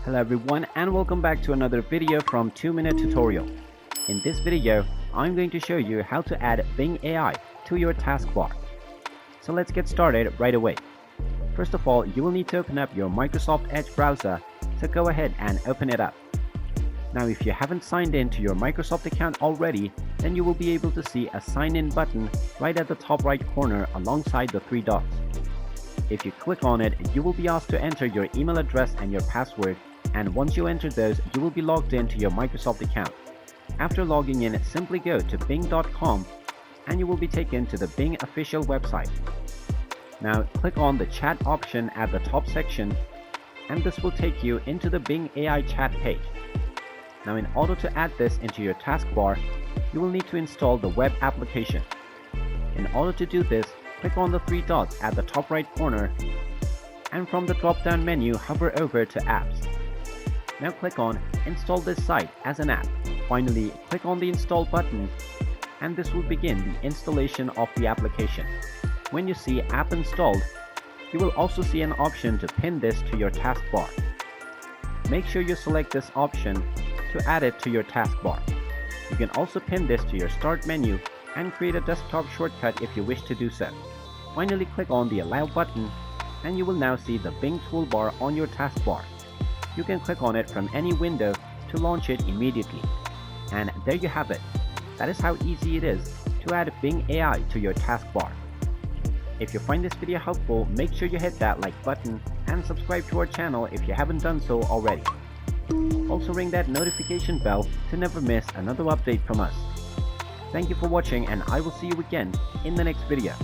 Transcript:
Hello everyone and welcome back to another video from 2-Minute Tutorial. In this video, I'm going to show you how to add Bing AI to your taskbar. So let's get started right away. First of all, you will need to open up your Microsoft Edge browser, so go ahead and open it up. Now if you haven't signed in to your Microsoft account already, then you will be able to see a sign in button right at the top right corner alongside the three dots. If you click on it, you will be asked to enter your email address and your password, and once you enter those, you will be logged into your Microsoft account. After logging in, simply go to bing.com and you will be taken to the Bing official website. Now click on the chat option at the top section and this will take you into the Bing AI chat page. Now in order to add this into your taskbar, you will need to install the web application. In order to do this, click on the three dots at the top right corner and from the drop down menu hover over to apps. Now click on install this site as an app. Finally, click on the install button and this will begin the installation of the application. When you see app installed, you will also see an option to pin this to your taskbar. Make sure you select this option to add it to your taskbar. You can also pin this to your start menu and create a desktop shortcut if you wish to do so. Finally, click on the allow button and you will now see the Bing toolbar on your taskbar. You can click on it from any window to launch it immediately. And there you have it. That is how easy it is to add Bing AI to your taskbar. If you find this video helpful, make sure you hit that like button and subscribe to our channel if you haven't done so already. Also ring that notification bell to never miss another update from us. Thank you for watching and I will see you again in the next video.